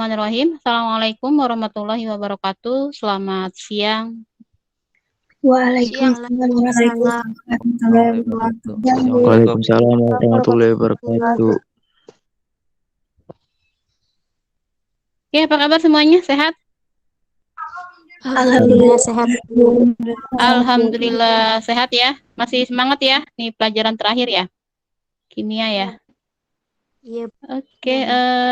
Bismillahirrahmanirrahim. Assalamualaikum warahmatullahi wabarakatuh. Selamat siang. Waalaikumsalam warahmatullahi wabarakatuh. Waalaikumsalam warahmatullahi wabarakatuh. Oke, apa kabar semuanya? Sehat? Alhamdulillah sehat. Alhamdulillah sehat ya. Masih semangat ya? Nih pelajaran terakhir ya? Kimia ya? Iya. Oke,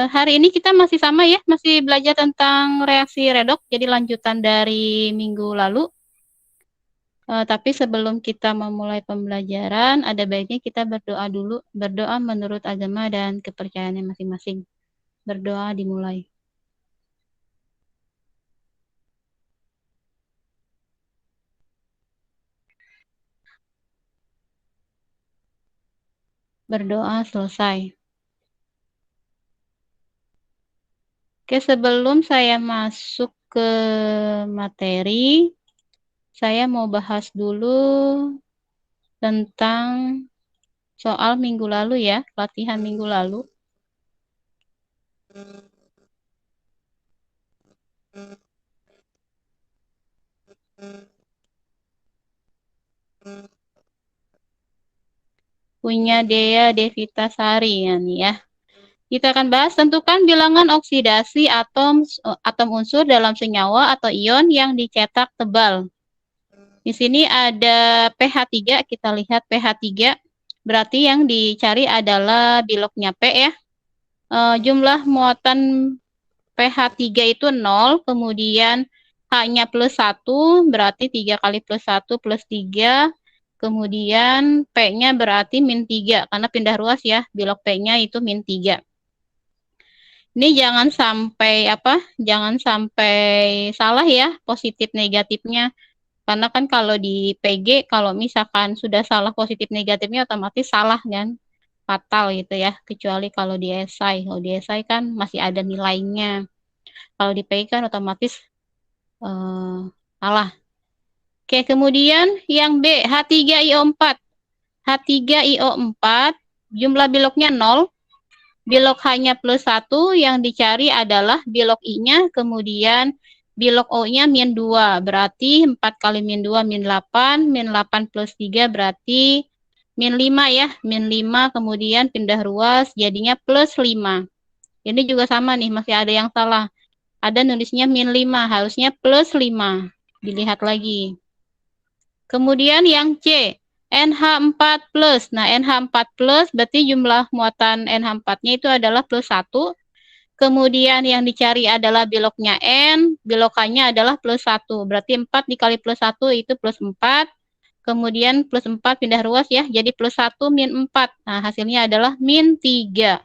hari ini kita masih sama ya. Masih belajar tentang reaksi redoks. Jadi lanjutan dari minggu lalu. Tapi sebelum kita memulai pembelajaran, ada baiknya kita berdoa dulu. Berdoa menurut agama dan kepercayaannya masing-masing. Berdoa dimulai. Berdoa selesai. Oke, sebelum saya masuk ke materi, saya mau bahas dulu tentang soal minggu lalu ya, latihan minggu lalu. Punya Dea Devitasari ya nih ya. Kita akan bahas tentukan bilangan oksidasi atom unsur dalam senyawa atau ion yang dicetak tebal. Di sini ada pH 3, kita lihat pH 3. Berarti yang dicari adalah biloknya P ya. Jumlah muatan pH 3 itu 0, kemudian H-nya +1, berarti 3 kali +1 + 3. Kemudian P-nya berarti -3, karena pindah ruas ya, bilok P-nya itu -3. Ini jangan sampai salah ya positif negatifnya. Karena kan kalau di PG, kalau misalkan sudah salah positif negatifnya otomatis salah kan. Fatal gitu ya. Kecuali kalau di esai. Kalau di esai kan masih ada nilainya. Kalau di PG kan otomatis salah. Oke, kemudian yang B, H3IO4. H3IO4, jumlah biloknya 0. Bilok H-nya +1, yang dicari adalah bilok I-nya, kemudian bilok O-nya -2, berarti 4 kali -2 -8, -8 + 3 berarti -5 ya, -5, kemudian pindah ruas jadinya +5. Ini juga sama nih, masih ada yang salah. Ada nulisnya -5, harusnya +5. Dilihat lagi. Kemudian yang C, NH4+. Nah, NH4+ berarti jumlah muatan NH4-nya itu adalah +1. Kemudian yang dicari adalah biloknya N, bilok K-nya adalah +1. Berarti 4 dikali +1 itu +4. Kemudian +4 pindah ruas ya, jadi +1 -4. Nah, hasilnya adalah -3.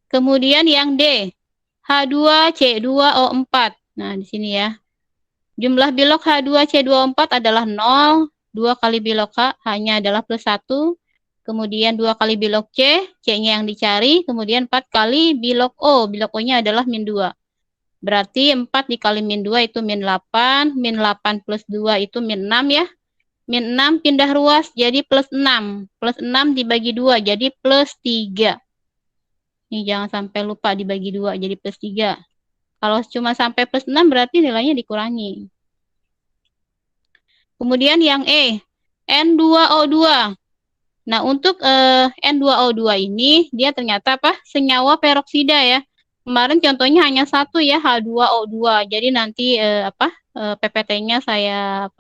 Kemudian yang D, H2C2O4. Nah, di sini ya. Jumlah bilok H2C24 adalah 0, 2 kali bilok H, H-nya adalah +1, kemudian 2 kali bilok C, C-nya yang dicari, kemudian 4 kali bilok O, bilok O-nya adalah -2. Berarti 4 dikali -2 itu -8, -8 + 2 itu -6 ya. -6 pindah ruas jadi +6, +6 dibagi 2 jadi +3. Ini jangan sampai lupa dibagi 2 jadi +3. Kalau cuma sampai +6 berarti nilainya dikurangi. Kemudian yang E, N2O2. Nah, untuk N2O2 ini dia ternyata senyawa peroksida ya. Kemarin contohnya hanya satu ya, H2O2. Jadi nanti PPT-nya saya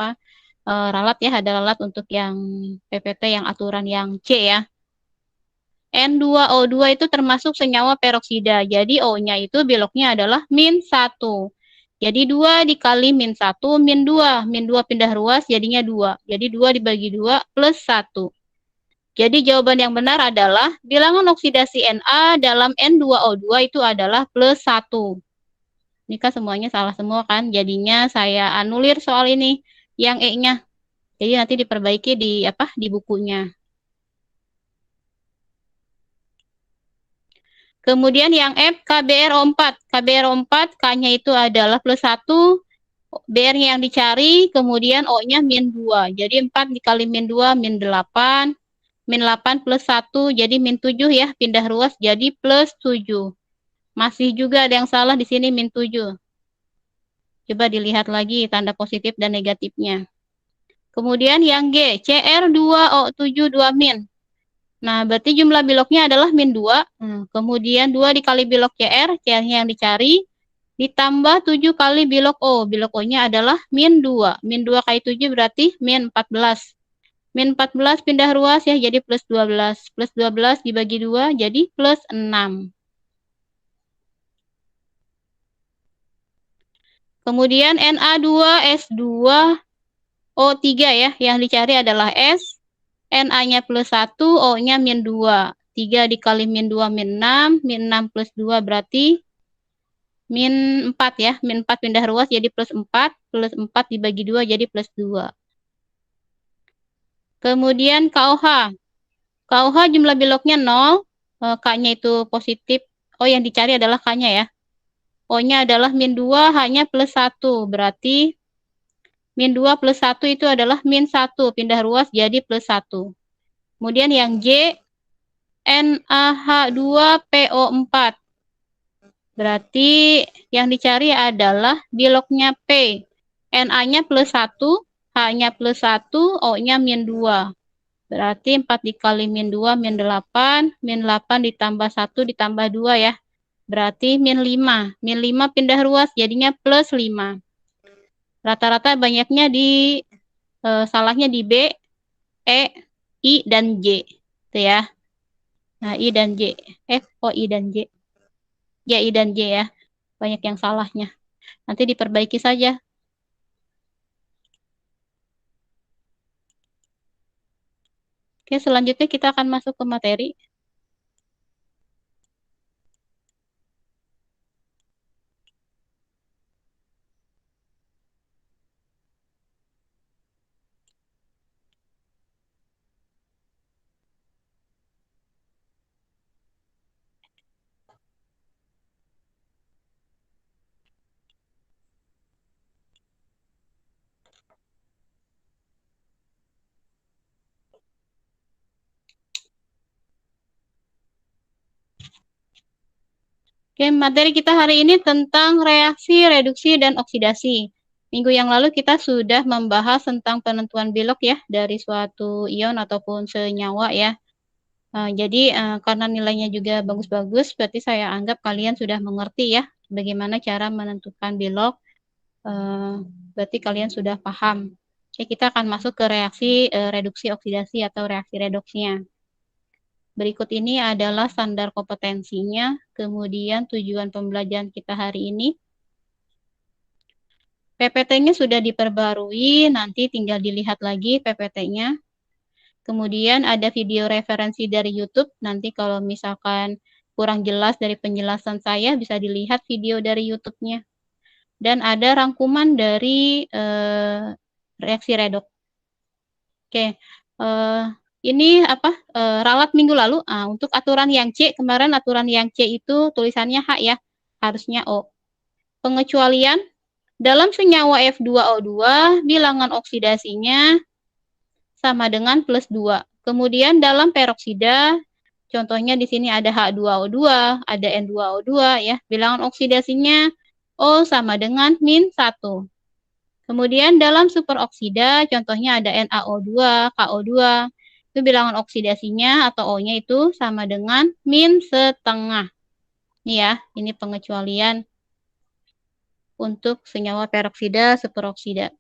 ralat ya, ada ralat untuk yang PPT yang aturan yang C ya. N2O2 itu termasuk senyawa peroksida. Jadi O-nya itu biloknya adalah -1. Jadi 2 dikali -1, -2. -2 pindah ruas jadinya 2. Jadi 2 dibagi 2 +1. Jadi jawaban yang benar adalah bilangan oksidasi Na dalam N2O2 itu adalah +1. Ini kan semuanya salah semua kan. Jadinya saya anulir soal ini yang E-nya. Jadi nanti diperbaiki di bukunya. Kemudian yang F, KBRO4. KBRO4, K-nya itu adalah +1, BR-nya yang dicari, kemudian O-nya -2. Jadi 4 dikali -2, -8. min 8 plus 1 jadi min 7 ya, pindah ruas jadi plus 7. Masih juga ada yang salah di sini min 7. Coba dilihat lagi tanda positif dan negatifnya. Kemudian yang G, CR2O7 2 min. Nah, berarti jumlah biloknya adalah min 2. Kemudian 2 dikali bilok CR, CR-nya yang dicari, ditambah 7 kali bilok O. Bilok O-nya adalah min 2. Min 2 kali 7 berarti min 14. Min 14 pindah ruas ya, jadi plus 12. Plus 12 dibagi 2, jadi plus 6. Kemudian Na2S2O3 ya, yang dicari adalah S. Na-nya plus 1, O-nya min 2. 3 dikali min 2, min 6. Min 6 plus 2 berarti min 4 ya. Min 4 pindah ruas jadi plus 4. Plus 4 dibagi 2 jadi plus 2. Kemudian KOH. KOH jumlah biloknya 0. K-nya itu positif. Oh, yang dicari adalah K-nya ya. O-nya adalah min 2 hanya plus 1. Berarti min 2 plus 1 itu adalah min 1. Pindah ruas jadi plus 1. Kemudian yang J, NaH2PO4. Berarti yang dicari adalah biloknya P. Na-nya plus 1, H-nya plus 1, O-nya min 2. Berarti 4 dikali min 2, min 8. Min 8 ditambah 1 ditambah 2 ya. Berarti min 5. Min 5 pindah ruas jadinya plus 5. Rata-rata banyaknya di salahnya di B, E, I, dan J. Itu ya. Nah, I dan J. I dan J. Ya, I dan J ya. Banyak yang salahnya. Nanti diperbaiki saja. Oke, selanjutnya kita akan masuk ke materi. Oke, materi kita hari ini tentang reaksi, reduksi, dan oksidasi. Minggu yang lalu kita sudah membahas tentang penentuan bilok ya, dari suatu ion ataupun senyawa ya. Jadi karena nilainya juga bagus-bagus, berarti saya anggap kalian sudah mengerti ya, bagaimana cara menentukan bilok. Berarti kalian sudah paham. Oke, kita akan masuk ke reaksi, reduksi, oksidasi, atau reaksi redoksnya. Berikut ini adalah standar kompetensinya, kemudian tujuan pembelajaran kita hari ini. PPT-nya sudah diperbarui, nanti tinggal dilihat lagi PPT-nya. Kemudian ada video referensi dari YouTube, nanti kalau misalkan kurang jelas dari penjelasan saya, bisa dilihat video dari YouTube-nya. Dan ada rangkuman dari reaksi redoks. Oke, ini ralat minggu lalu. Untuk aturan yang C, kemarin aturan yang C itu tulisannya H ya, harusnya O. Pengecualian, dalam senyawa F2O2, bilangan oksidasinya sama dengan plus 2. Kemudian dalam peroksida, contohnya di sini ada H2O2, ada N2O2 ya, bilangan oksidasinya O sama dengan min 1. Kemudian dalam superoksida, contohnya ada NaO2, KO2, itu bilangan oksidasinya atau O-nya itu sama dengan min setengah. Ini ya, ini pengecualian untuk senyawa peroksida, superoksida.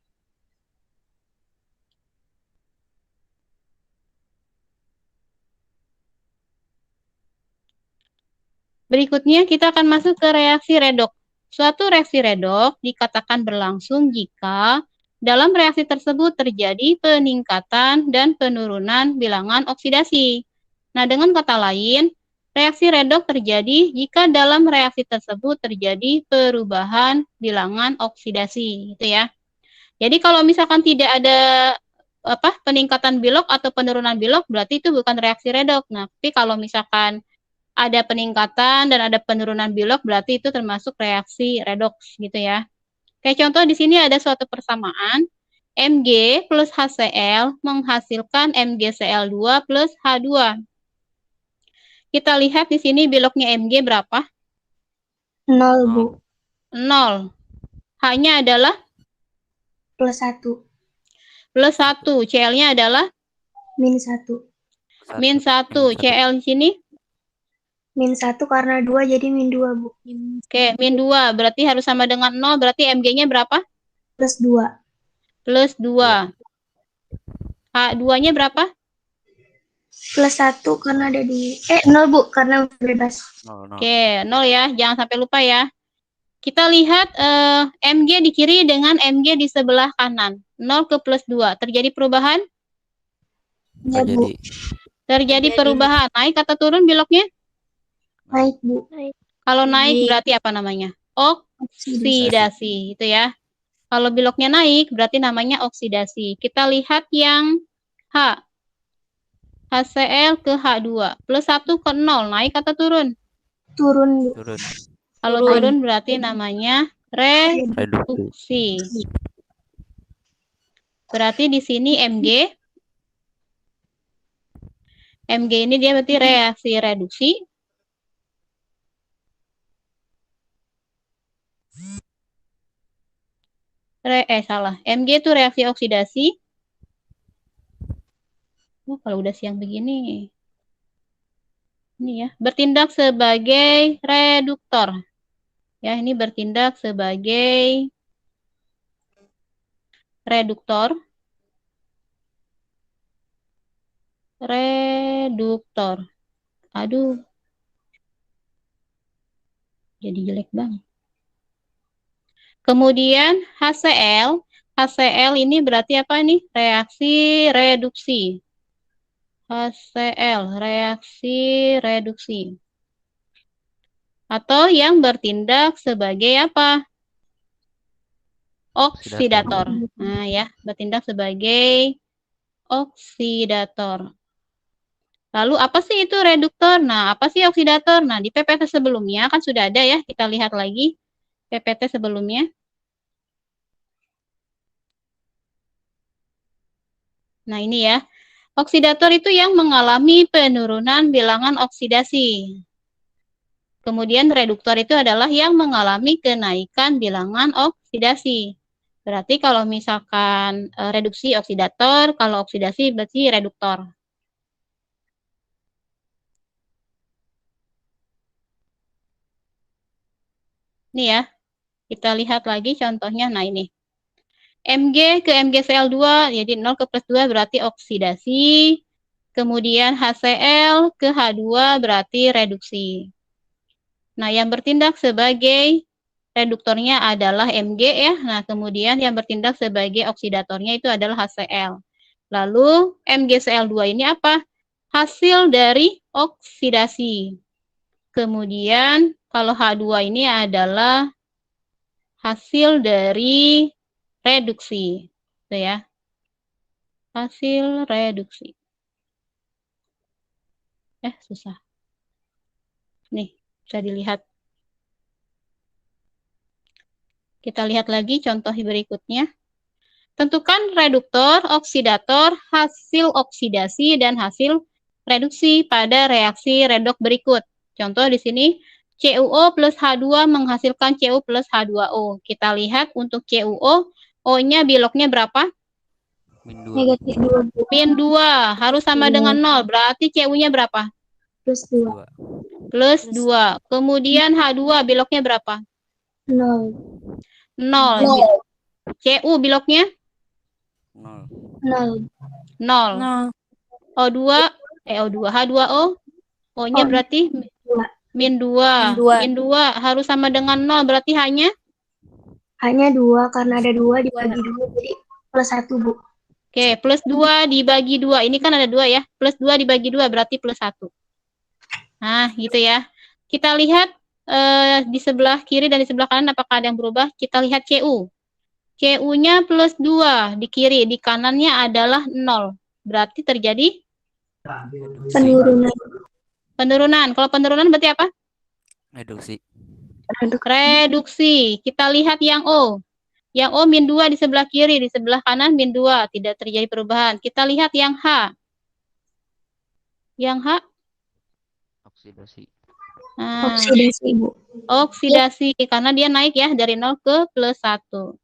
Berikutnya kita akan masuk ke reaksi redoks. Suatu reaksi redoks dikatakan berlangsung jika dalam reaksi tersebut terjadi peningkatan dan penurunan bilangan oksidasi. Nah, dengan kata lain, reaksi redoks terjadi jika dalam reaksi tersebut terjadi perubahan bilangan oksidasi, gitu ya. Jadi kalau misalkan tidak ada peningkatan bilok atau penurunan bilok, berarti itu bukan reaksi redoks. Nah, tapi kalau misalkan ada peningkatan dan ada penurunan bilok, berarti itu termasuk reaksi redoks gitu ya. Kayak contoh di sini ada suatu persamaan, Mg plus HCl menghasilkan MgCl2 plus H2. Kita lihat di sini biloknya Mg berapa? 0, Bu. 0. H-nya adalah Plus 1. plus 1. Cl-nya adalah Min 1. min 1. Cl di sini? Min 1 karena 2 jadi min 2, Bu. Oke, min 2. Berarti harus sama dengan 0. Berarti Mg-nya berapa? Plus 2. Plus 2. H2-nya berapa? Plus 1 karena ada di... 0, Bu. Karena bebas. Oke, 0 ya. Jangan sampai lupa ya. Kita lihat Mg di kiri dengan Mg di sebelah kanan. 0 ke plus 2. Terjadi perubahan? Ya, Bu. Terjadi perubahan. Naik atau turun biloknya? Naik, Bu. Kalau naik berarti apa namanya? Oksidasi. Itu ya. Kalau biloknya naik berarti namanya oksidasi. Kita lihat yang H. HCl ke H2. Plus 1 ke 0. Naik atau turun? Turun, Bu. Kalau turun berarti namanya reduksi. Berarti di sini Mg ini dia berarti reaksi reduksi. Salah. Mg itu reaksi oksidasi. Kalau udah siang begini. Ini ya, bertindak sebagai reduktor. Ya, ini bertindak sebagai reduktor. Aduh. Jadi jelek banget. Kemudian HCl. HCl ini berarti apa nih? Reaksi reduksi. HCl, reaksi reduksi. Atau yang bertindak sebagai apa? Oksidator. Nah ya, bertindak sebagai oksidator. Lalu apa sih itu reduktor? Nah, apa sih oksidator? Nah, di PPT sebelumnya kan sudah ada ya, kita lihat lagi PPT sebelumnya. Nah, ini ya. Oksidator itu yang mengalami penurunan bilangan oksidasi. Kemudian reduktor itu adalah yang mengalami kenaikan bilangan oksidasi. Berarti kalau misalkan reduksi oksidator, kalau oksidasi berarti reduktor. Ini ya, kita lihat lagi contohnya. Nah ini, Mg ke MgCl2, jadi 0 ke plus 2 berarti oksidasi. Kemudian HCl ke H2 berarti reduksi. Nah, yang bertindak sebagai reduktornya adalah Mg ya. Nah, kemudian yang bertindak sebagai oksidatornya itu adalah HCl. Lalu MgCl2 ini apa? Hasil dari oksidasi. Kemudian kalau H2 ini adalah hasil dari reduksi. Itu ya. Hasil reduksi. Susah. Nih, bisa dilihat. Kita lihat lagi contoh berikutnya. Tentukan reduktor, oksidator, hasil oksidasi, dan hasil reduksi pada reaksi redok berikut. Contoh di sini, CuO plus H2 menghasilkan Cu plus H2O. Kita lihat untuk CuO, O-nya biloknya berapa? Negatif 2. Min 2, harus sama dengan 0. Berarti Cu-nya berapa? Plus 2. Plus 2. Kemudian H2 biloknya berapa? 0. 0. Cu biloknya? 0. 0. O2, H2O, O-nya berarti min 2. Min 2 harus sama dengan 0, berarti hanya 2 karena ada 2 dibagi 2 jadi plus 1, Bu. Oke, plus 2 dibagi 2. Ini kan ada 2 ya. Plus 2 dibagi 2 berarti plus 1. Nah, gitu ya. Kita lihat di sebelah kiri dan di sebelah kanan apakah ada yang berubah. Kita lihat Cu. Cu-nya plus 2 di kiri, di kanannya adalah 0. Berarti terjadi Penurunan. Penurunan. Kalau penurunan berarti apa? Reduksi. Reduksi. Kita lihat yang O. Yang O min 2 di sebelah kiri, di sebelah kanan min 2, tidak terjadi perubahan. Kita lihat yang H. Yang H, Oksidasi. nah, Oksidasi, Bu. oksidasi, karena dia naik ya dari 0 ke +1.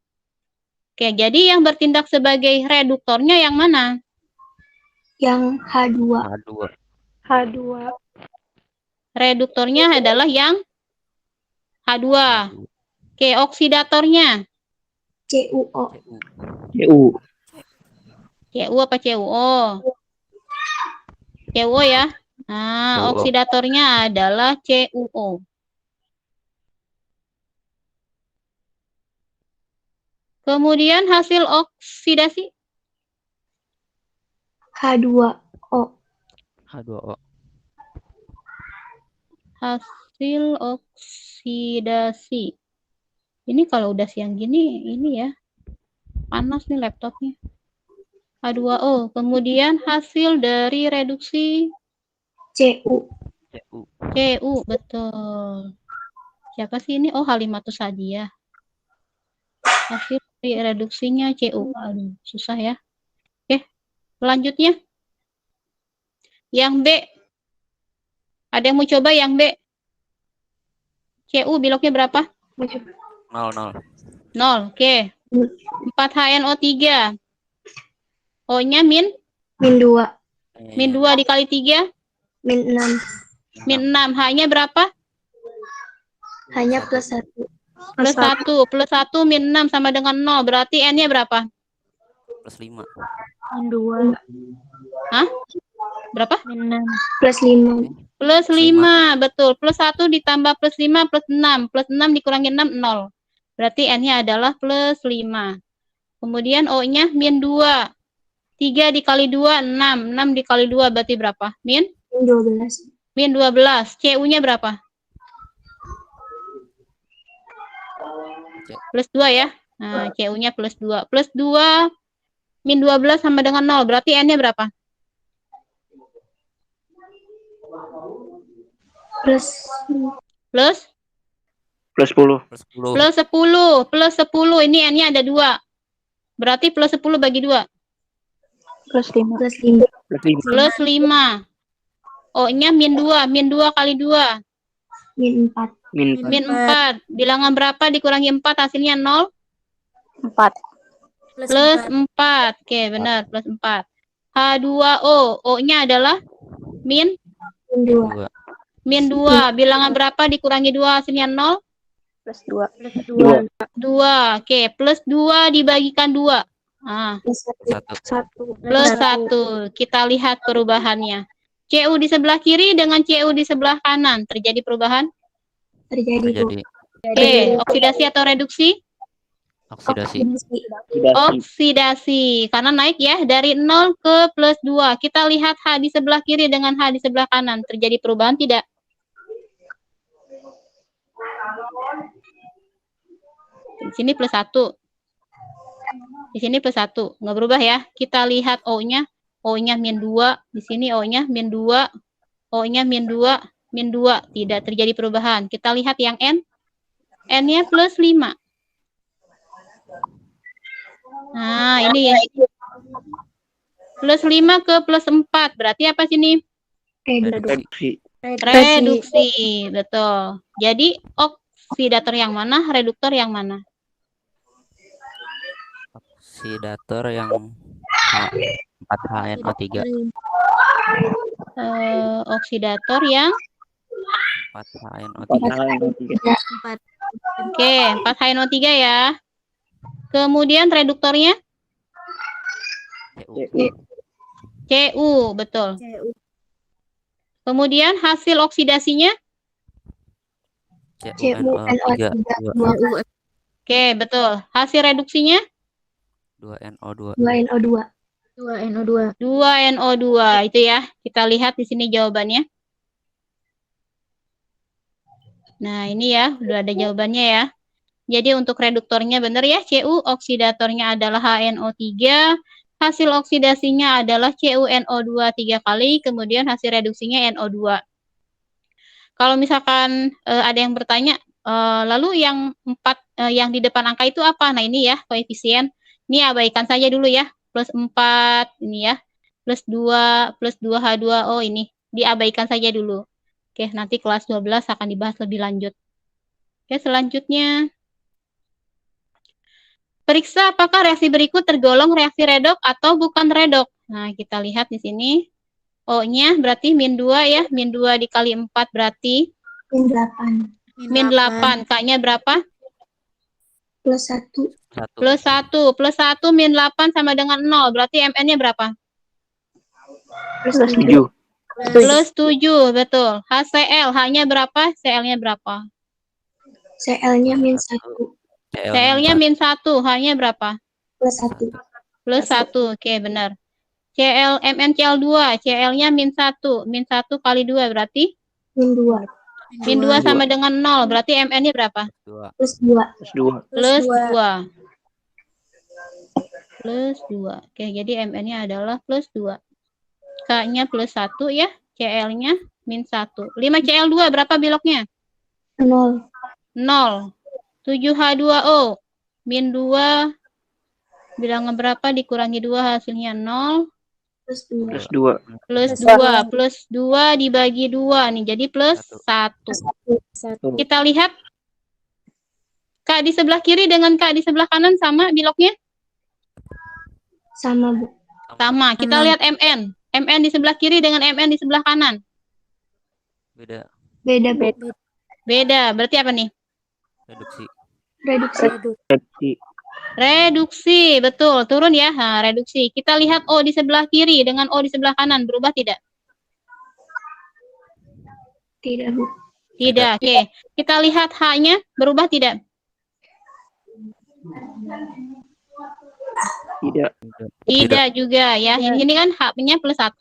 Oke, jadi yang bertindak sebagai reduktornya yang mana? Yang H2. H2. H2. Reduktornya adalah yang H2. Oke, oksidatornya. CuO. CU. CU apa CuO? CuO ya. Nah, CuO. oksidatornya adalah CuO. Kemudian hasil oksidasi H2O. H2O. hasil oksidasi. Ini kalau udah siang gini, ini ya, panas nih laptopnya. H2O. Kemudian hasil dari reduksi Cu. CU. Cu, betul. Siapa sih ini? Oh, Halimatus Sadiah. Hasil dari reduksinya Cu. Aduh, susah ya. Oke, selanjutnya. Yang B. Ada yang mau coba yang B? Cu biloknya berapa? 0. 0. Oke. 4HNO3. O-nya min Min 2. min 2 dikali 3, Min 6. min 6. H-nya berapa? Hanya +1. Plus 1. Plus 1 min 6 sama dengan 0. Berarti N-nya berapa? +5. Min 2. Hah? Berapa? Min 6. +5. Plus 5. Betul. Plus 1 ditambah plus 5 plus 6. Plus 6 dikurangi 6, 0. Berarti N-nya adalah plus 5. Kemudian O-nya min 2. 3 dikali 2, 6. 6 dikali 2 berarti berapa? Min? Min 12. Min 12. Cu-nya berapa? Plus 2 ya. Nah, Cu-nya plus 2. Plus 2 min 12 sama dengan 0. Berarti N-nya berapa? Plus Plus? Plus 10. Plus 10. Plus 10. Plus 10. Ini N-nya ada 2. Berarti plus 10 bagi 2. Plus 5. plus 5. Plus 5. Plus 5. O-nya min 2. Min 2 kali 2. Min 4. Min Min 4. Bilangan berapa dikurangi 4 hasilnya 0? 4. Plus 4. Oke, benar. Plus 4. H2O. O-nya adalah min Min 2. 2. min 2. Bilangan berapa dikurangi 2 hasilnya 0? Plus 2. Plus 2. 2. Oke, plus 2 dibagikan 2. Ah, Plus 1. 1. 1. plus 1. Kita lihat perubahannya. Cu di sebelah kiri dengan Cu di sebelah kanan. Terjadi perubahan? Terjadi, Bu. Terjadi Oke, oksidasi atau reduksi? oksidasi. Oksidasi. Karena naik ya dari 0 ke plus 2. Kita lihat H di sebelah kiri dengan H di sebelah kanan. Terjadi perubahan tidak? Di sini plus 1. Di sini plus 1. Nggak berubah ya. Kita lihat O-nya. O-nya min 2. Di sini O-nya min 2. O-nya min 2. Min 2. Tidak terjadi perubahan. Kita lihat yang N. N-nya plus 5. Nah, ini ya. Plus 5 ke plus 4. Berarti apa sini? Reduksi. Reduksi. Betul. Jadi, oksidator yang mana? Reduktor yang mana? Oksidator yang 4HNO3. Oksidator yang 4HNO3. oke, 4HNO3 ya. Kemudian reduktornya CU. Cu, betul. Kemudian hasil oksidasinya CuNO3. 2. oke, betul. Hasil reduksinya 2NO2. 2NO2. 2NO2. 2NO2. Itu ya. Kita lihat di sini jawabannya. Nah, ini ya, udah ada jawabannya ya. Jadi untuk reduktornya benar ya, Cu, oksidatornya adalah HNO3, hasil oksidasinya adalah CuNO2 3 kali, kemudian hasil reduksinya NO2. Kalau misalkan ada yang bertanya, Lalu yang 4 yang di depan angka itu apa? Nah, ini ya koefisien. Ini abaikan saja dulu ya. Plus 4 ini ya. Plus 2 H2O ini diabaikan saja dulu. Oke, nanti kelas 12 akan dibahas lebih lanjut. Oke, selanjutnya periksa apakah reaksi berikut tergolong reaksi redoks atau bukan redoks. Nah, kita lihat di sini. O-nya berarti min 2 ya. Min 2 dikali 4 berarti Min 8. min 8. K-nya berapa? Plus 1. Plus 1. Plus 1 min 8 sama dengan 0. Berarti Mn-nya berapa? Plus 7. Plus 7, betul. HCl, H-nya berapa? Cl-nya berapa? CL-nya min 1. Cl-nya min 1, H-nya berapa? Plus 1. Plus 1, oke benar. Cl, MnCl2, Cl-nya min 1. Min 1 kali 2 berarti? Min 2. Min 2 sama dengan 0, berarti Mn-nya berapa? Plus 2. Plus 2. Plus 2. Plus 2. Oke, jadi Mn-nya adalah plus 2. K-nya plus 1 ya. Cl-nya min 1. 5Cl2 berapa biloknya? 0. 0. 7H2O. Min 2. Bilangan berapa dikurangi 2 hasilnya 0. Plus 2. Plus 2. Plus 2. Plus 2 dibagi 2 nih. Jadi plus 1. Kita lihat. K di sebelah kiri dengan K di sebelah kanan sama biloknya? Sama, Bu. Sama. Kita lihat Mn. Mn di sebelah kiri dengan Mn di sebelah kanan. Beda. Beda, Bu. Beda. Berarti apa nih? Reduksi. Reduksi. Reduksi. Reduksi. Betul. Turun ya. Nah, reduksi. Kita lihat O di sebelah kiri dengan O di sebelah kanan. Berubah tidak? Tidak, Bu. Tidak. Oke. Kita lihat H-nya. Berubah tidak? Tidak. Tidak juga ya. Ini kan H-nya plus 1.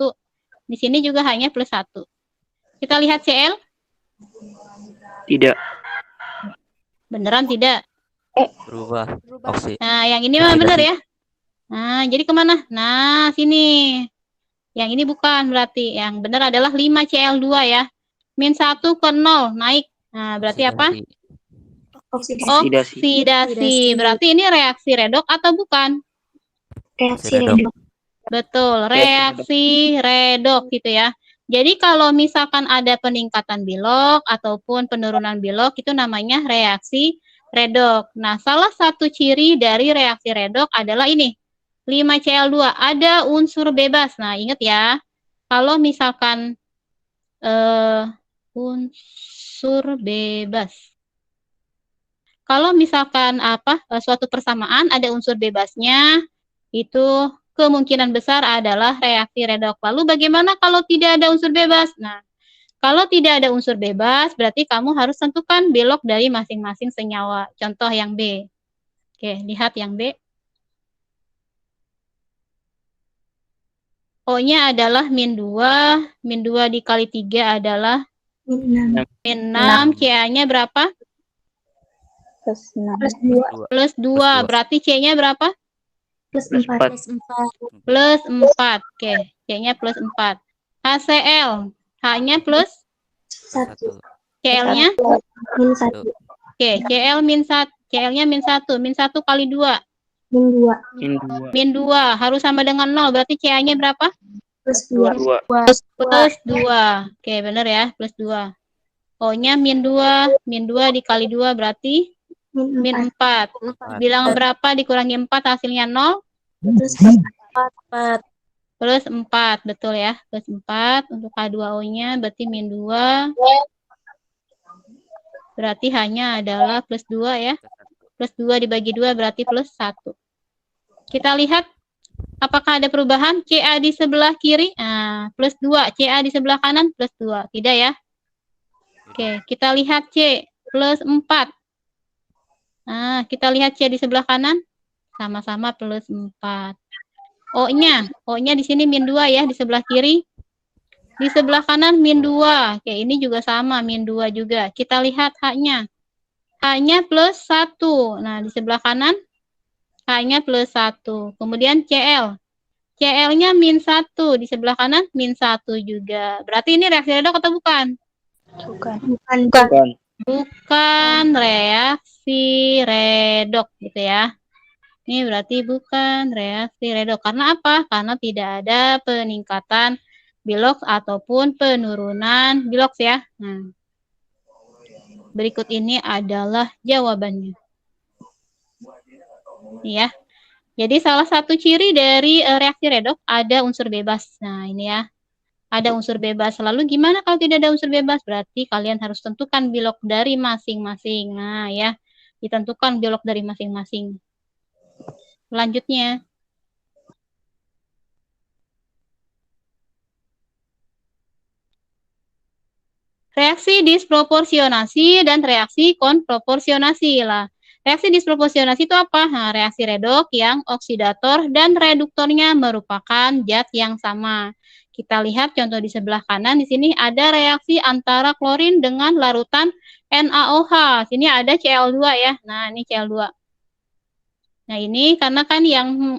Di sini juga H-nya plus 1. Kita lihat Cl. Tidak. Beneran tidak? Berubah. Oksi. Nah, yang ini mah bener ya. Nah, jadi kemana? Nah, sini. Yang ini bukan berarti. Yang benar adalah 5Cl2 ya. Min 1 ke 0 naik. Nah, berarti apa? Oksidasi. Oksidasi. Berarti ini reaksi redoks atau bukan? Reaksi redoks. Betul, reaksi redoks gitu ya. Jadi kalau misalkan ada peningkatan bilok ataupun penurunan bilok itu namanya reaksi redoks. Nah, salah satu ciri dari reaksi redoks adalah ini. 5Cl2 ada unsur bebas. Nah, ingat ya. Kalau misalkan unsur bebas. Kalau misalkan suatu persamaan ada unsur bebasnya, itu kemungkinan besar adalah reaksi redoks. Lalu bagaimana kalau tidak ada unsur bebas? Nah, kalau tidak ada unsur bebas, berarti kamu harus tentukan bilok dari masing-masing senyawa. Contoh yang B. Oke, lihat yang B. O-nya adalah min 2. Min 2 dikali 3 adalah Min 6. min 6. CA-nya berapa? Plus 6. Plus 2. Plus 2. Berarti C-nya berapa? Plus Plus 4. 4. Plus 4. Oke, C-nya plus 4. HCl. H-nya plus 1. Cl-nya? Min 1. Oke, Cl min 1. Cl-nya min 1. Min 1 kali 2. Min 2. Min 2. Min 2. Harus sama dengan 0. Berarti Ca-nya berapa? Plus 2. 2. Plus 2. Oke, benar ya. Plus 2. O-nya min 2. Min 2 dikali 2 berarti min 4. Bilangan berapa dikurangi 4 hasilnya 0? Plus 4. Plus 4. Betul ya. Plus 4. Untuk H2O-nya berarti min 2. Berarti hanya adalah plus 2 ya. Plus 2 dibagi 2 berarti plus 1. Kita lihat apakah ada perubahan. Ca di sebelah kiri plus 2. Ca di sebelah kanan plus 2. Tidak ya. Oke, kita lihat C plus 4. Nah, kita lihat C di sebelah kanan sama-sama plus 4. O-nya di sini min 2 ya di sebelah kiri. Di sebelah kanan min 2. Oke, ini juga sama min 2 juga. Kita lihat H-nya. H-nya plus 1. Nah, di sebelah kanan H-nya plus 1. Kemudian Cl. Cl-nya min 1. Di sebelah kanan min 1 juga. Berarti ini reaksi redoks atau bukan? Bukan. Bukan. Bukan. bukan reaksi redok gitu ya. Ini berarti bukan reaksi redok. Karena apa? Karena tidak ada peningkatan biloks ataupun penurunan biloks ya. Nah, berikut ini adalah jawabannya. Ya. Jadi salah satu ciri dari reaksi redok ada unsur bebas. Nah, ini ya. Ada unsur bebas. Lalu gimana kalau tidak ada unsur bebas? Berarti kalian harus tentukan bilok dari masing-masing. Nah, ya. Ditentukan bilok dari masing-masing. Selanjutnya. Reaksi disproporsionasi dan reaksi konproporsionasi lah. Reaksi disproporsionasi itu apa? Nah, reaksi redok yang oksidator dan reduktornya merupakan zat yang sama. Kita lihat contoh di sebelah kanan. Di sini ada reaksi antara klorin dengan larutan NaOH. Sini ada Cl2 ya. Nah, ini Cl2. Nah, ini karena kan yang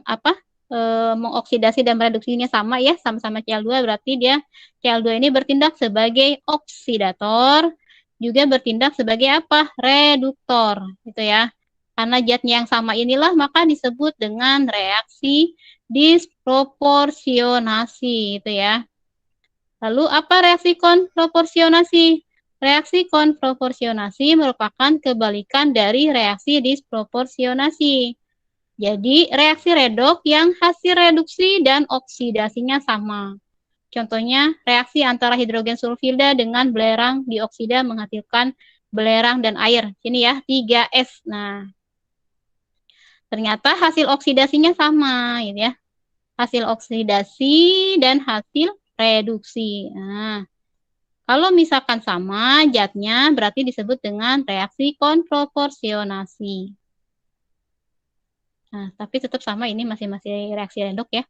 mengoksidasi dan mereduksinya sama ya, sama-sama Cl2, berarti dia Cl2 ini bertindak sebagai oksidator, juga bertindak sebagai apa? Reduktor, gitu ya. Karena zatnya yang sama inilah maka disebut dengan reaksi disproporsionasi, gitu ya. Lalu apa reaksi konproporsionasi? Reaksi konproporsionasi merupakan kebalikan dari reaksi disproporsionasi. Jadi, reaksi redok yang hasil reduksi dan oksidasinya sama. Contohnya, reaksi antara hidrogen sulfida dengan belerang dioksida menghasilkan belerang dan air. Sini ya, 3S. Nah, ternyata hasil oksidasinya sama, gitu ya. Hasil oksidasi dan hasil reduksi. Nah, kalau misalkan sama, zatnya berarti disebut dengan reaksi konproporsionasi. Nah, tapi tetap sama, ini masih reaksi redok ya.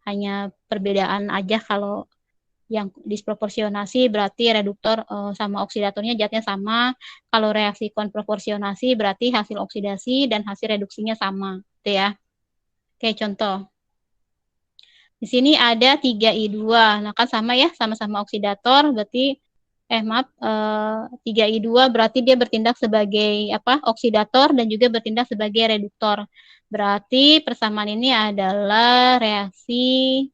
Hanya perbedaan aja, kalau yang disproporsionasi berarti reduktor sama oksidatornya zatnya sama. Kalau reaksi konproporsionasi berarti hasil oksidasi dan hasil reduksinya sama, gitu ya. Oke, contoh. Di sini ada 3I2. Nah, kan sama ya, sama-sama oksidator, berarti 3I2 berarti dia bertindak sebagai oksidator dan juga bertindak sebagai reduktor. Berarti persamaan ini adalah reaksi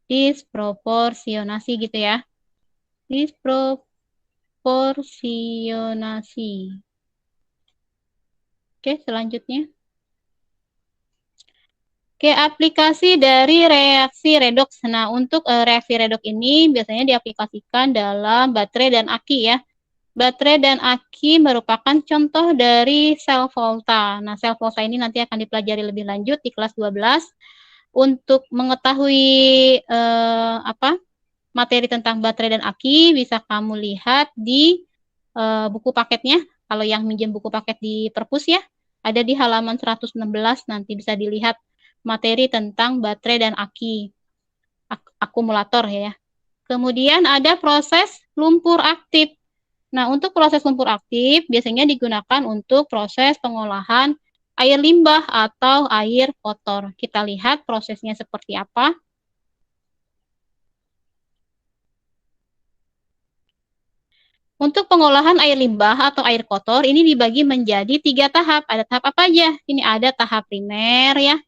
disproporsionasi gitu ya. Disproporsionasi. Oke, selanjutnya. Oke, aplikasi dari reaksi redoks. Nah, untuk reaksi redoks ini biasanya diaplikasikan dalam baterai dan aki ya. Baterai dan aki merupakan contoh dari sel volta. Nah, sel volta ini nanti akan dipelajari lebih lanjut di kelas 12. Untuk mengetahui materi tentang baterai dan aki, bisa kamu lihat di buku paketnya. Kalau yang minjem buku paket di perpus ya, ada di halaman 116, nanti bisa dilihat materi tentang baterai dan aki, akumulator ya. Kemudian ada proses lumpur aktif. Nah, untuk proses lumpur aktif biasanya digunakan untuk proses pengolahan air limbah atau air kotor. Kita lihat prosesnya seperti apa. Untuk pengolahan air limbah atau air kotor ini dibagi menjadi 3 tahap. Ada tahap apa aja? Ini ada tahap primer ya.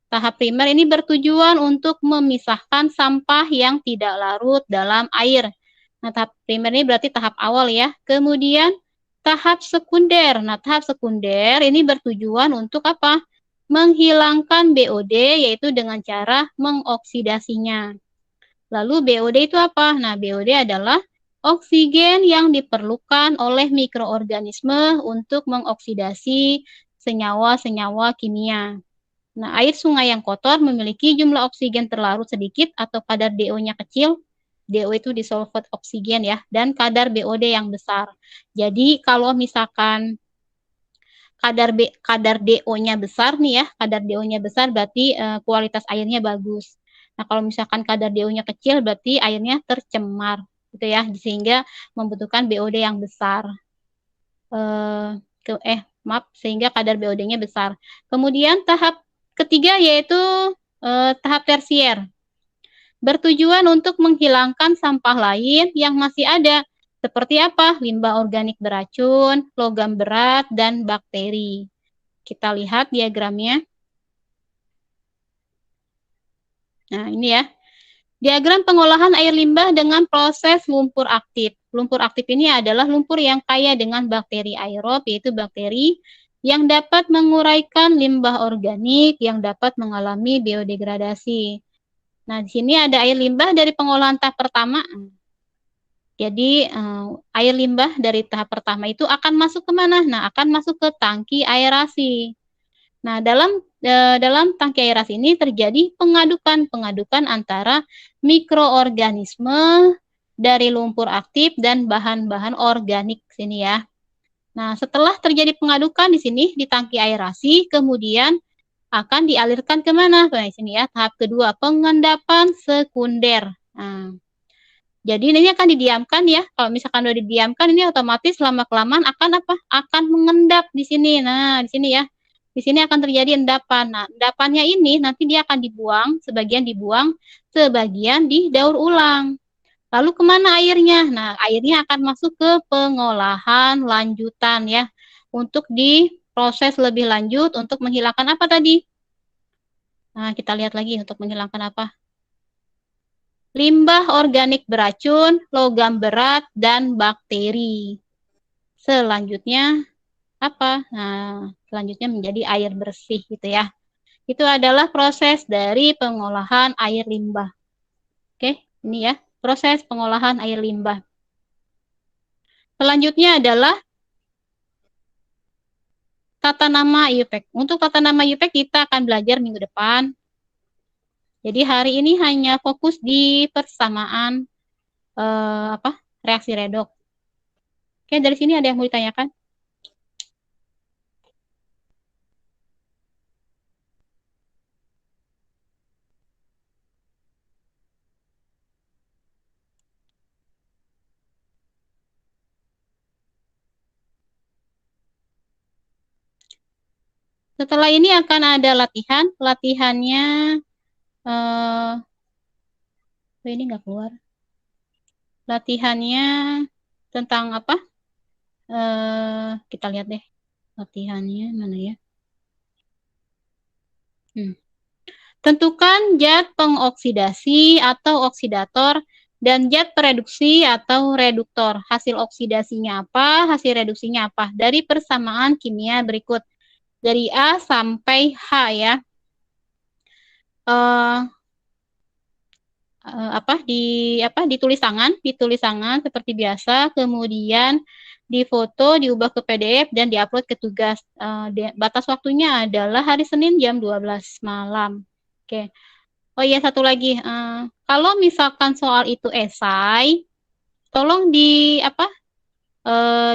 Tahap primer ini bertujuan untuk memisahkan sampah yang tidak larut dalam air. Nah, tahap primer ini berarti tahap awal ya. Kemudian tahap sekunder. Nah, tahap sekunder ini bertujuan untuk apa? Menghilangkan BOD, yaitu dengan cara mengoksidasinya. Lalu BOD itu apa? Nah, BOD adalah oksigen yang diperlukan oleh mikroorganisme untuk mengoksidasi senyawa-senyawa kimia. Nah, air sungai yang kotor memiliki jumlah oksigen terlarut sedikit atau kadar DO-nya kecil. DO itu disolved oksigen ya, dan kadar BOD yang besar. Jadi kalau misalkan kadar DO-nya besar nih ya, kadar DO-nya besar berarti kualitas airnya bagus. Nah, kalau misalkan kadar DO-nya kecil berarti airnya tercemar gitu ya, sehingga membutuhkan BOD yang besar. Sehingga kadar BOD-nya besar. Kemudian tahap ketiga yaitu tahap tersier. Bertujuan untuk menghilangkan sampah lain yang masih ada Seperti apa? Limbah organik beracun, logam berat, dan bakteri. Kita lihat diagramnya. Nah, ini ya. Diagram pengolahan air limbah dengan proses lumpur aktif. Lumpur aktif ini adalah lumpur yang kaya dengan bakteri aerob, yaitu bakteri yang dapat menguraikan limbah organik yang dapat mengalami biodegradasi. Nah, di sini ada air limbah dari pengolahan tahap pertama. Jadi, air limbah dari tahap pertama itu akan masuk ke mana? Nah, akan masuk ke tangki aerasi. Nah, dalam tangki aerasi ini terjadi pengadukan antara mikroorganisme dari lumpur aktif dan bahan-bahan organik sini ya. Nah, setelah terjadi pengadukan di sini di tangki aerasi, kemudian akan dialirkan ke mana? Nah, di sini ya, tahap kedua, pengendapan sekunder. Nah, jadi ini akan didiamkan ya. Kalau misalkan udah didiamkan, ini otomatis lama-kelamaan akan apa? Akan mengendap di sini. Nah, di sini ya. Di sini akan terjadi endapan. Nah, endapannya ini nanti dia akan dibuang, sebagian didaur ulang. Lalu kemana airnya? Nah, airnya akan masuk ke pengolahan lanjutan ya. Untuk diproses lebih lanjut untuk menghilangkan apa tadi? Nah, kita lihat lagi untuk menghilangkan apa? Limbah organik beracun, logam berat, dan bakteri. Selanjutnya apa? Nah, selanjutnya menjadi air bersih gitu ya. Itu adalah proses dari pengolahan air limbah. Oke, ini ya, proses pengolahan air limbah. Selanjutnya adalah tata nama IUPAC. Untuk tata nama IUPAC kita akan belajar minggu depan. Jadi hari ini hanya fokus di persamaan reaksi redoks. Oke, dari sini ada yang mau ditanyakan? Setelah ini akan ada latihan. Latihannya ini nggak keluar. Latihannya tentang apa? Kita lihat deh. Latihannya mana ya? Tentukan zat pengoksidasi atau oksidator dan zat pereduksi atau reduktor. Hasil oksidasinya apa? Hasil reduksinya apa? Dari persamaan kimia berikut. Dari A sampai H ya. Ditulis tangan seperti biasa, kemudian difoto, diubah ke PDF dan diupload ke tugas. Batas waktunya adalah hari Senin jam 12 malam. Oke. Oh iya, satu lagi, kalau misalkan soal itu esai, tolong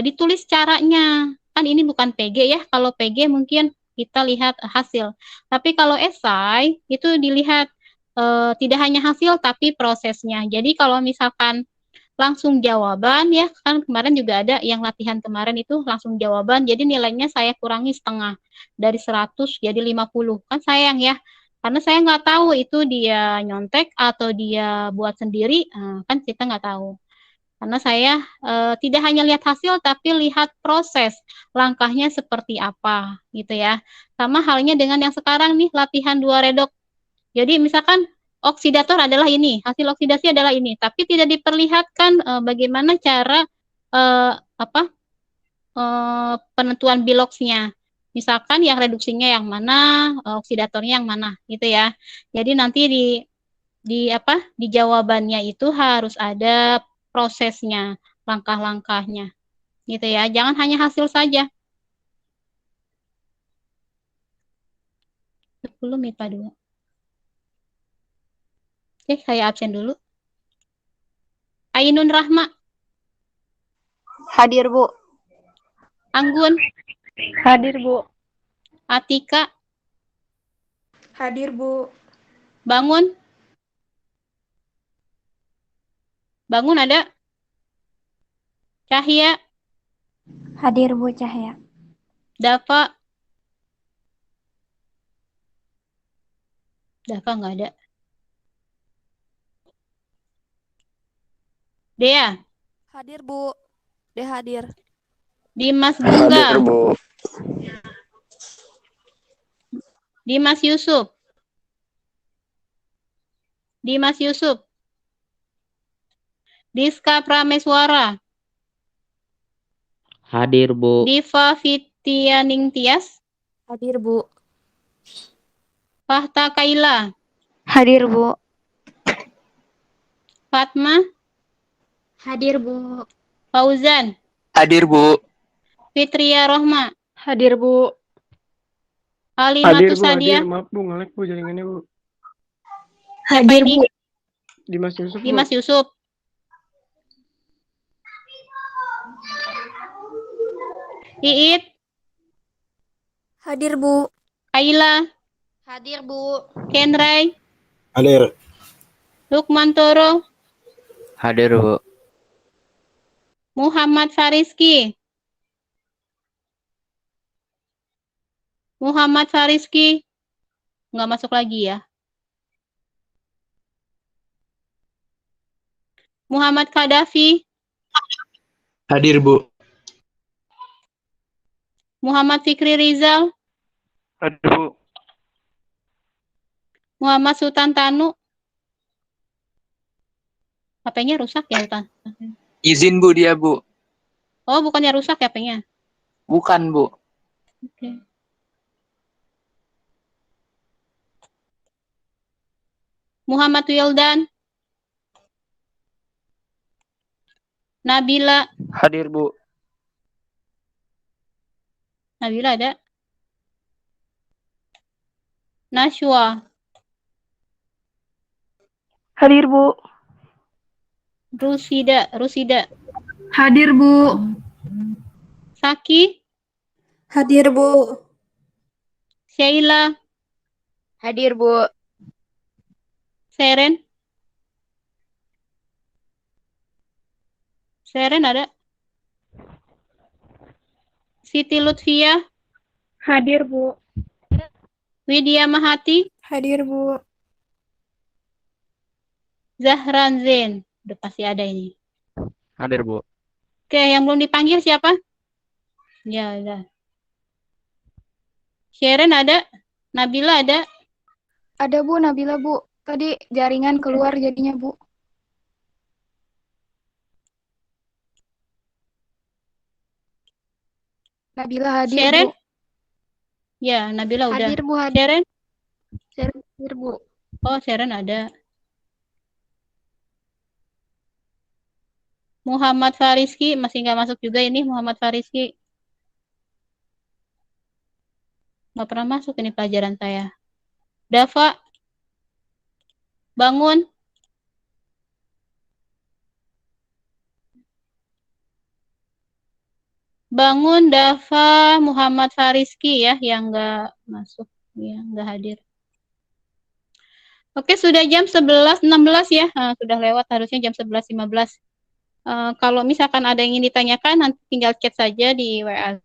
ditulis caranya. Kan ini bukan PG ya. Kalau PG mungkin kita lihat hasil. Tapi kalau esai itu dilihat tidak hanya hasil tapi prosesnya. Jadi kalau misalkan langsung jawaban ya, kan kemarin juga ada yang latihan kemarin itu langsung jawaban, jadi nilainya saya kurangi setengah, dari 100 jadi 50. Kan sayang ya, karena saya nggak tahu itu dia nyontek atau dia buat sendiri, kan kita nggak tahu. Karena saya tidak hanya lihat hasil tapi lihat proses langkahnya seperti apa gitu ya. Sama halnya dengan yang sekarang nih, latihan 2 redok. Jadi misalkan oksidator adalah ini, hasil oksidasi adalah ini, tapi tidak diperlihatkan bagaimana cara penentuan biloksnya. Misalkan yang reduksinya yang mana, oksidatornya yang mana, gitu ya. Jadi nanti di jawabannya itu harus ada prosesnya, langkah-langkahnya, gitu ya. Jangan hanya hasil saja. 10 MIPA 2. Oke, saya absen dulu. Ainun Rahma. Hadir, Bu. Anggun. Hadir, Bu. Atika. Hadir, Bu. Bangun. Bangun ada? Cahya. Hadir, Bu Cahya. Dava. Dava nggak ada. Dea. Hadir, Bu. D hadir. Dimas Hadir, Gungga, Bu. Dimas Yusuf, Dimas Yusuf, Diska Prameswara, Hadir, Bu. Diva Fitianing Tias, Hadir, Bu. Fahta Kaila, Hadir, Bu. Fatma, Hadir, Bu. Fauzan, Hadir, Bu. Fitria Rohma, Hadir, Bu. Halimatu Sadia. Maaf Bu, nge-lag Bu jaringannya Bu. Siapa Hadir, ini? Bu. Dimas Yusuf Bu. Dimas Yusuf. Iit, Hadir, Bu. Kaila, Hadir, Bu. Kenray, Hadir. Lukman Toro, Hadir, Bu. Muhammad Fariski, Muhammad Fariski, nggak masuk lagi ya. Muhammad Kadafi, Hadir, Bu. Muhammad Fikri Rizal, Hadir, Bu. Muhammad Sultan Tanu. HP-nya rusak ya, Sultan? Izin, Bu, dia, Bu. Oh, bukannya rusak ya HP-nya? Bukan, Bu. Oke. Muhammad Wildan, Nabila, Hadir, Bu. Nabila ada? Nashwa, Hadir, Bu. Rusida, Hadir, Bu. Saki, Hadir, Bu. Sheila, Hadir, Bu. Seren, ada? Siti Lutfia, Hadir, Bu. Widya Mahati, Hadir, Bu. Zahran Zain. Udah pasti ada ini. Hadir, Bu. Oke, yang belum dipanggil siapa? Ya, udah. Sharon ada? Nabila ada? Ada, Bu. Nabila, Bu. Tadi jaringan keluar jadinya, Bu. Nabila hadir, Sharon? Bu. Ya, Nabila udah. Hadir, Bu. Hadir. Sharon? Hadir, Bu. Oh, Sharon ada. Muhammad Fariski, masih nggak masuk juga ini Muhammad Fariski. Nggak pernah masuk ini pelajaran saya. Dava, bangun. Bangun Dava Muhammad Fariski ya, yang nggak masuk, ya, nggak hadir. Oke, sudah jam 11.16 ya, sudah lewat harusnya jam 11.15. Kalau misalkan ada yang ingin ditanyakan, nanti tinggal chat saja di WA.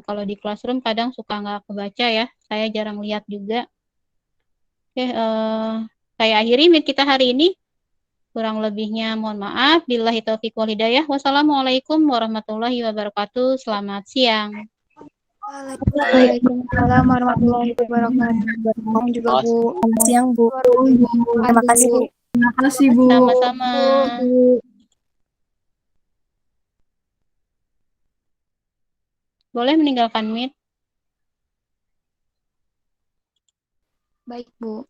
Kalau di classroom kadang suka nggak kebaca ya, saya jarang lihat juga. Oke, saya akhiri meet kita hari ini. Kurang lebihnya mohon maaf. Billahi taufiq wal hidayah. Wassalamualaikum warahmatullahi wabarakatuh. Selamat siang. Waalaikumsalam warahmatullahi wabarakatuh. Juga, Bu. Selamat siang, Bu. Terima kasih, Bu. Terima kasih, Bu. Sama-sama. Boleh meninggalkan meet. Baik, Bu.